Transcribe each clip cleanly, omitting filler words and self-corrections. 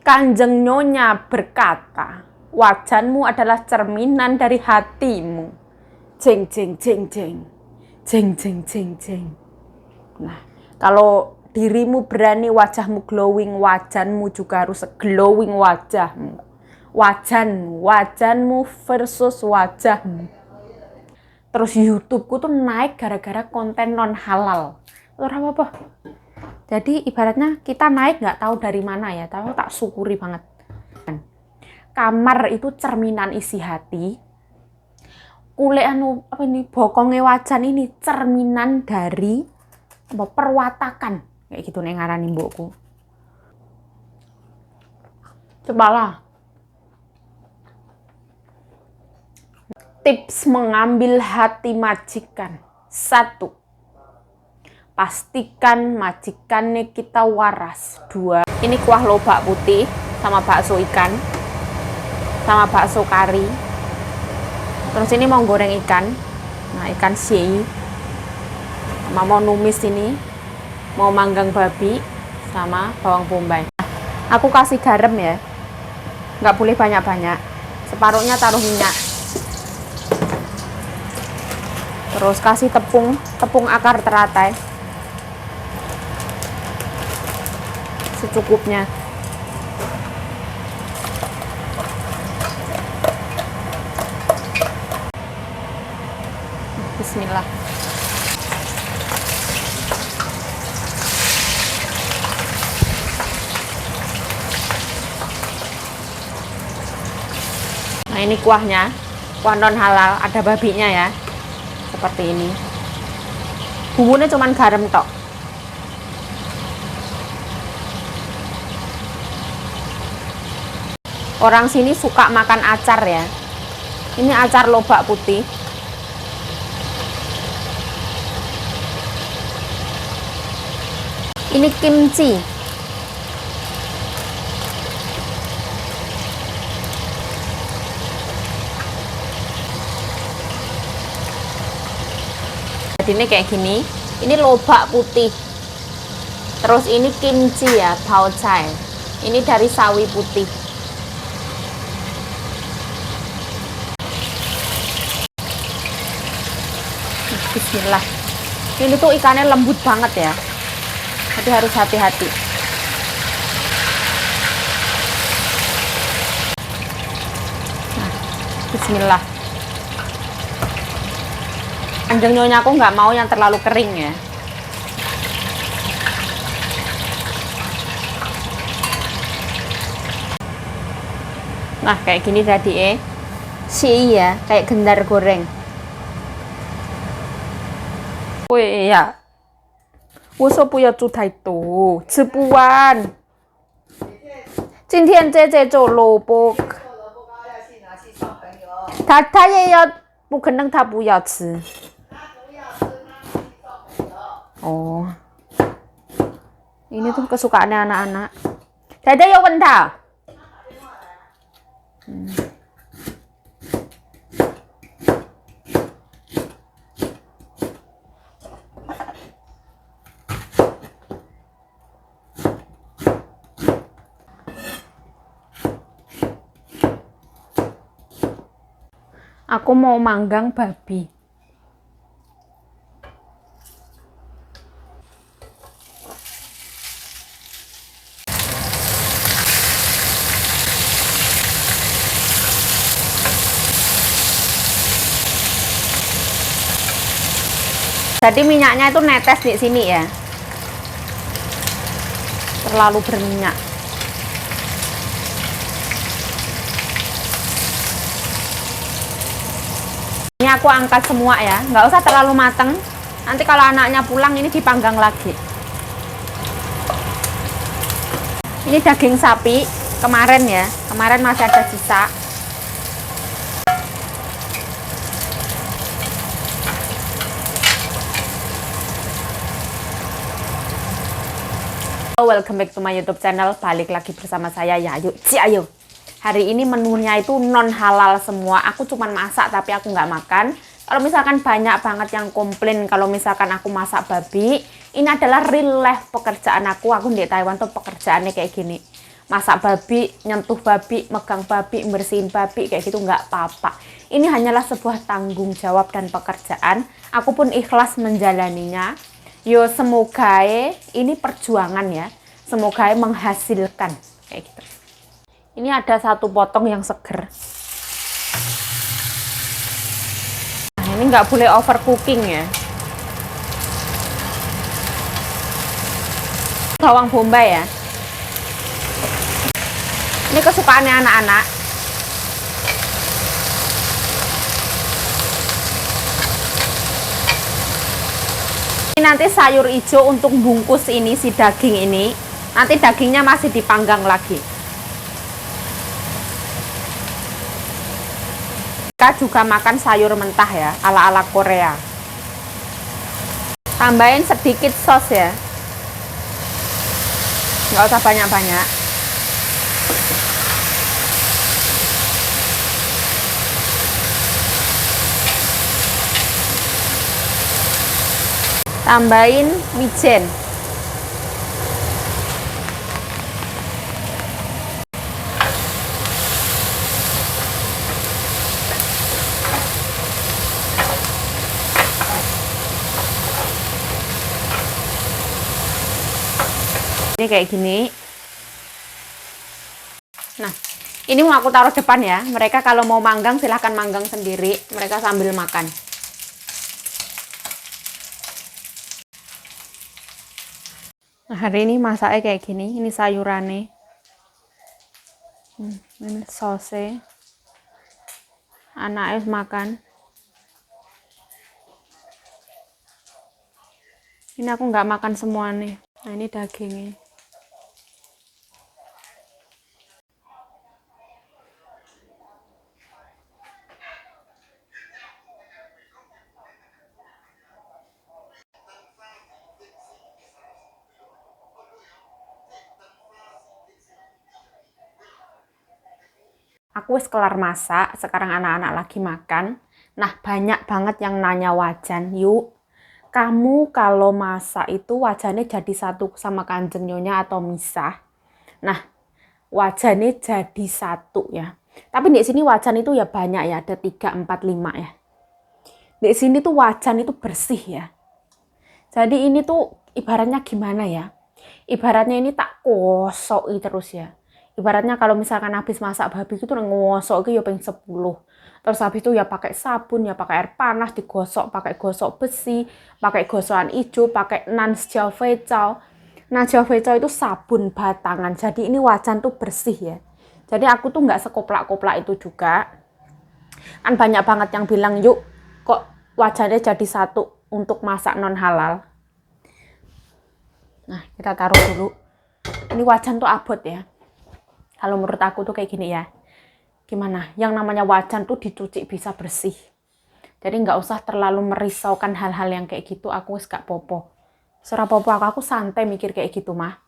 Kanjeng Nyonya berkata, wajanmu adalah cerminan dari hatimu. Jeng jeng jeng jeng. Jeng jeng jeng jeng. Nah, kalau dirimu berani, wajahmu glowing, wajanmu juga harus glowing wajahmu. Wajanmu versus wajahmu. Terus YouTubeku tuh naik gara-gara konten non halal. Ora apa-apa. Jadi ibaratnya kita naik nggak tahu dari mana ya, tapi tak syukuri banget. Kamar itu cerminan isi hati. Kulit bokonge wajan ini cerminan dari perwatakan, kayak gitu nih ngarani mbokku. Cobalah. Tips mengambil hati majikan. 1. Pastikan majikannya kita waras. 2. Ini kuah lobak putih sama bakso ikan sama bakso kari. Terus ini mau goreng ikan. Nah, ikan sei. Sama mau numis ini. Mau manggang babi sama bawang bombay. Aku kasih garam ya. Nggak boleh banyak-banyak. Separuhnya taruh minyak. Terus kasih tepung akar teratai. Secukupnya. Bismillah. Nah, ini kuahnya, kuah non halal, ada babinya ya, seperti ini. Bumbunya cuman garam tok. Orang sini suka makan acar ya. Ini acar lobak putih. Ini kimchi. Jadi ini kayak gini. Ini lobak putih. Terus ini kimchi ya, baocai. Ini dari sawi putih. Bismillah. Ini tuh ikannya lembut banget ya. Jadi harus hati-hati. Nah, bismillah. Kanjeng Nyonya aku nggak mau yang terlalu kering ya. Nah, kayak gini tadi si ya, kayak gendar goreng. 对呀，我说不要煮太多，吃不完。今天姐姐做萝卜，她也要，不可能她不要吃。Oh, ini tuh kesukaannya anak-anak. Dede yo bentar. Aku mau manggang babi. Jadi minyaknya itu netes di sini ya. Terlalu berminyak. Ini aku angkat semua ya, nggak usah terlalu mateng. Nanti kalau anaknya pulang ini dipanggang lagi. Ini daging sapi kemarin ya, kemarin masih ada sisa. Welcome back to my YouTube channel. Balik lagi bersama saya Yayu Ciayu. Hari ini menunya itu non halal semua. Aku cuman masak tapi aku nggak makan. Kalau misalkan banyak banget yang komplain kalau misalkan aku masak babi, ini adalah real life pekerjaan aku. Aku di Taiwan tuh pekerjaannya kayak gini. masak babi, nyentuh babi, megang babi, bersihin babi, kayak gitu nggak apa-apa. Ini hanyalah sebuah tanggung jawab dan pekerjaan. Aku pun ikhlas menjalaninya. Yo semoga ini perjuangan ya. Semoga menghasilkan kayak gitu. Ini ada satu potong yang seger. Nah, ini nggak boleh overcooking ya. Bawang bombay ya. Ini kesukaannya anak-anak. Ini nanti sayur hijau untuk bungkus ini, si daging ini. Nanti dagingnya masih dipanggang lagi. Kita juga makan sayur mentah ya, ala-ala Korea. Tambahin sedikit sos ya. Nggak usah banyak-banyak. Tambahin wijen. Ini kayak gini. Nah, ini mau aku taruh depan ya. Mereka kalau mau manggang silahkan manggang sendiri. Mereka sambil makan. Nah, hari ini masaknya kayak gini. Ini sayurannya. Ini sosnya. Anaknya makan. Ini aku nggak makan semua nih. Nah, ini dagingnya. Aku wis kelar masak, sekarang anak-anak lagi makan. Nah, banyak banget yang nanya wajan, yuk, kamu kalau masak itu wajannya jadi satu sama Kanjeng Nyonya atau misah? Nah, wajannya jadi satu ya. Tapi di sini wajan itu ya banyak ya, ada 3, 4, 5 ya. Di sini tuh wajan itu bersih ya. Jadi ini tuh ibaratnya gimana ya? Ibaratnya ini tak kosok terus ya. Ibaratnya kalau misalkan habis masak babi itu ngosok itu ya pengen 10. Terus habis itu ya pakai sabun, ya pakai air panas, digosok pakai gosok besi, pakai gosokan hijau, pakai nan jovecao. Nah, jovecao itu sabun batangan. Jadi ini wajan tuh bersih ya. Jadi aku tuh nggak sekoplak-koplak itu juga. Kan banyak banget yang bilang, yuk kok wajannya jadi satu untuk masak non halal. Nah, kita taruh dulu. Ini wajan tuh abot ya. Kalau menurut aku tuh kayak gini ya. Gimana? Yang namanya wajan tuh dicuci bisa bersih. Jadi nggak usah terlalu merisaukan hal-hal yang kayak gitu. Aku wis gak popo. Serah popo aku santai mikir kayak gitu mah.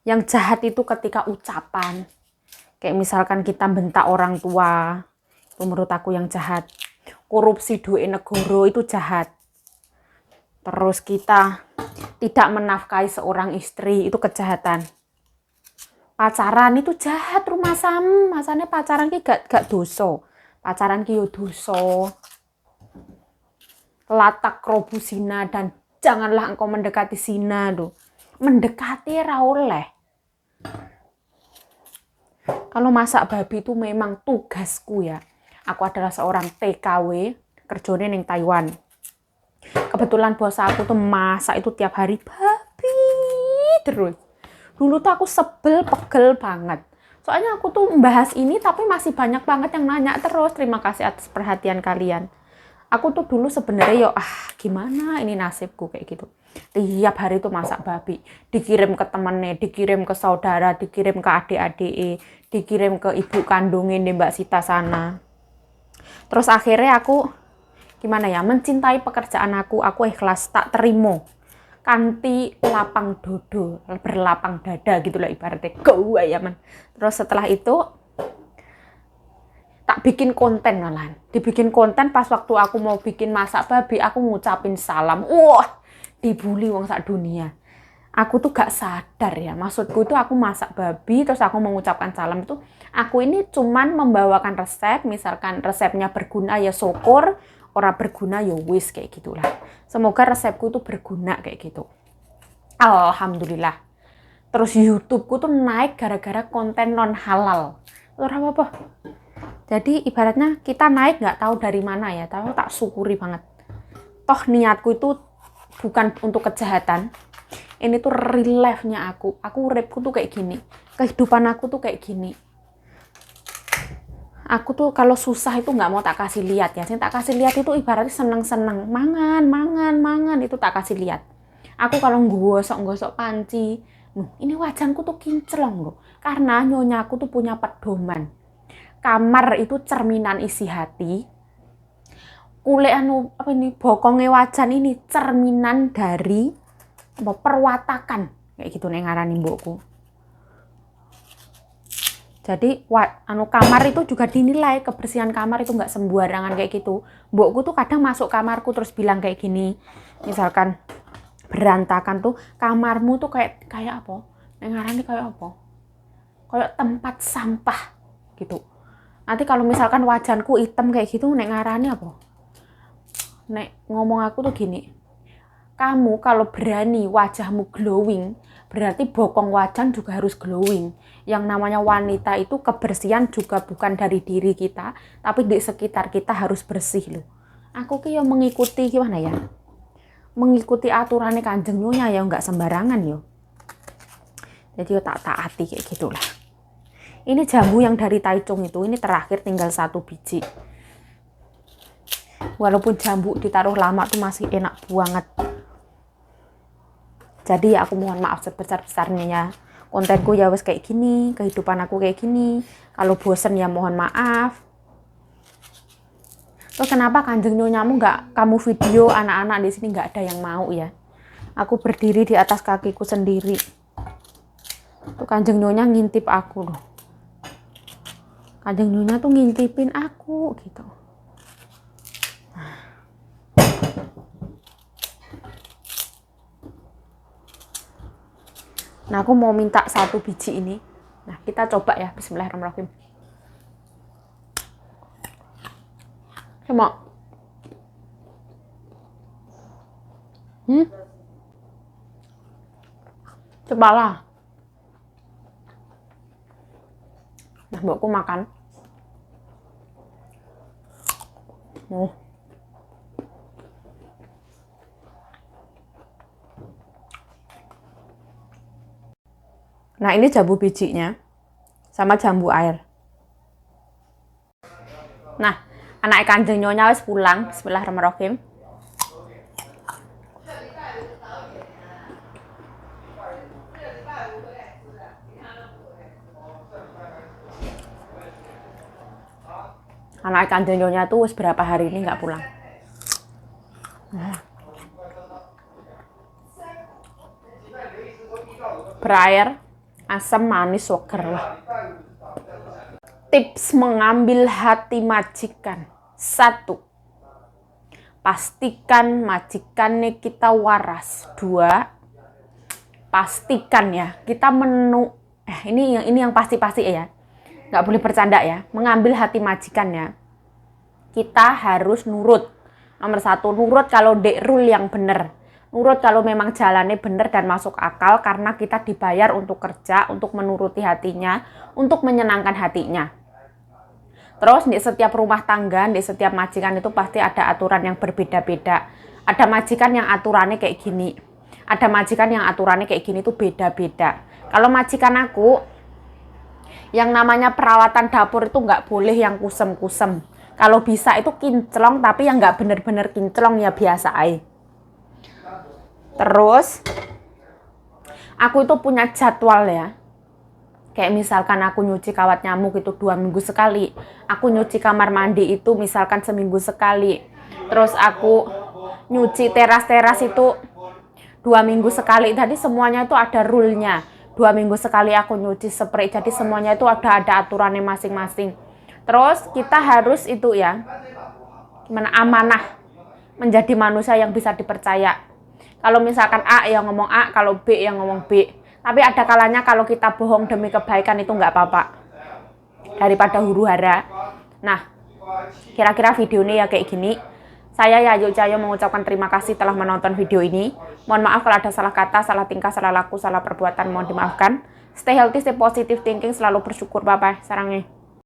Yang jahat itu ketika ucapan. Kayak misalkan kita bentak orang tua. Itu menurut aku yang jahat. Korupsi duit negara itu jahat. Terus kita tidak menafkahi seorang istri, itu kejahatan. Pacaran itu jahat rumah sam. Masanya pacaran ki gak dosa. Pacaran ki yo dosa. Latak robu zina dan janganlah engkau mendekati zina tuh. Mendekati ra oleh. Kalau masak babi itu memang tugasku ya. Aku adalah seorang TKW, kerjanya ning Taiwan. Kebetulan bos aku tuh masak itu tiap hari babi terus. Dulu tuh aku sebel, pegel banget. Soalnya aku tuh membahas ini tapi masih banyak banget yang nanya terus. Terima kasih atas perhatian kalian. Aku tuh dulu sebenarnya gimana ini nasibku kayak gitu. Tiap hari tuh masak babi. Dikirim ke temennya, dikirim ke saudara, dikirim ke adik-adik, dikirim ke ibu kandungin di Mbak Sita sana. Terus akhirnya aku gimana ya, mencintai pekerjaan aku ikhlas tak terima. Kanti lapang dodo, berlapang dada gitu lah ibaratnya. Go ya man. Terus setelah itu tak bikin konten malahan. Dibikin konten pas waktu aku mau bikin masak babi, aku ngucapin salam. Wah, dibully wong sak dunia. aku tuh gak sadar ya, maksudku itu aku masak babi, terus aku mengucapkan salam itu, aku ini cuman membawakan resep, misalkan resepnya berguna ya syukur, ora berguna ya wis, kayak gitulah. Semoga resepku itu berguna kayak gitu. Alhamdulillah. Terus YouTubeku tuh naik gara-gara konten non halal. Ora apa-apa. Jadi ibaratnya kita naik nggak tahu dari mana ya, tapi tak syukuri banget. Toh niatku itu bukan untuk kejahatan. Ini tuh real life-nya aku. Aku uripku tuh kayak gini. Kehidupan aku tuh kayak gini. Aku tuh kalau susah itu nggak mau tak kasih lihat ya. Yang tak kasih lihat itu ibaratnya seneng-seneng. Mangan. Itu tak kasih lihat. Aku kalau gosok panci. Ini wajanku tuh kinclong loh. Karena nyonya aku tuh punya pedoman. Kamar itu cerminan isi hati. Kulit bokongnya wajan ini cerminan dari perwatakan, kayak gitu nih ngarani mbokku. Jadi kamar itu juga dinilai, kebersihan kamar itu nggak sembarangan kayak gitu. Mbokku tuh kadang masuk kamarku terus bilang kayak gini, misalkan berantakan tuh kamarmu tuh kayak apa? Ngarani kayak apa? Kayak tempat sampah gitu. Nanti kalau misalkan wajanku hitam kayak gitu, nek ngarani apa? Nek ngomong aku tuh gini, kamu kalau berani wajahmu glowing, berarti bokong wajan juga harus glowing. Yang namanya wanita itu kebersihan juga bukan dari diri kita, tapi di sekitar kita harus bersih loh. Aku ki yo mengikuti gimana ya? Mengikuti aturannya Kanjeng Nyonya ya, nggak sembarangan yo. Jadi yo tak taati kayak gitulah. Ini jambu yang dari Taichung itu, ini terakhir tinggal 1 biji. Walaupun jambu ditaruh lama tuh masih enak banget. Jadi aku mohon maaf sebesar-besarnya ya. Kontenku ya wes kayak gini, kehidupan aku kayak gini. Kalau bosen ya mohon maaf. Terus kenapa Kanjeng Nyonyamu nggak kamu video anak-anak di sini, nggak ada yang mau ya? Aku berdiri di atas kakiku sendiri. Tuh Kanjeng Nyonya ngintip aku loh. Kanjeng Nyonya tuh ngintipin aku gitu. Nah, aku mau minta 1 biji ini. Nah, kita coba ya. Bismillahirrahmanirrahim. Coba. Cobalah. Nah, mbokku makan. Nah, ini jambu bijinya sama jambu air. Nah, anak Kanjeng Nyonya wis pulang. Bismillahirrahmanirrahim. Anak Kanjeng Nyonya tuh wis berapa hari ini nggak pulang. Berair, asam, manis, seger lah. Tips mengambil hati majikan. 1. Pastikan majikannya kita waras. 2. Pastikan ya, kita ini yang pasti-pasti ya. Nggak boleh bercanda ya. Mengambil hati majikannya, kita harus nurut. Nomor 1, nurut kalau dek rule yang bener. Nurut kalau memang jalannya bener dan masuk akal, karena kita dibayar untuk kerja, untuk menuruti hatinya, untuk menyenangkan hatinya. Terus di setiap rumah tangga, di setiap majikan itu pasti ada aturan yang berbeda-beda. Ada majikan yang aturannya kayak gini. Ada majikan yang aturannya kayak gini tuh beda-beda. Kalau majikan aku, yang namanya perawatan dapur itu nggak boleh yang kusem-kusem. Kalau bisa itu kinclong, tapi yang nggak bener-bener kinclong ya biasa aja. Terus, aku itu punya jadwal ya. Kayak misalkan aku nyuci kawat nyamuk itu 2 minggu sekali. Aku nyuci kamar mandi itu misalkan seminggu sekali. Terus aku nyuci teras-teras itu 2 minggu sekali. Jadi semuanya itu ada rule-nya. 2 minggu sekali aku nyuci spray. Jadi semuanya itu ada aturannya masing-masing. Terus kita harus itu ya, amanah. Menjadi manusia yang bisa dipercaya. Kalau misalkan A yang ngomong A, kalau B yang ngomong B. Tapi ada kalanya kalau kita bohong demi kebaikan itu nggak apa-apa. Daripada huru-hara. Nah, kira-kira video ini ya kayak gini. Saya Yayu Cahyo mengucapkan terima kasih telah menonton video ini. Mohon maaf kalau ada salah kata, salah tingkah, salah laku, salah perbuatan, mohon dimaafkan. Stay healthy, stay positive thinking, selalu bersyukur. Bye-bye. Sarangnya.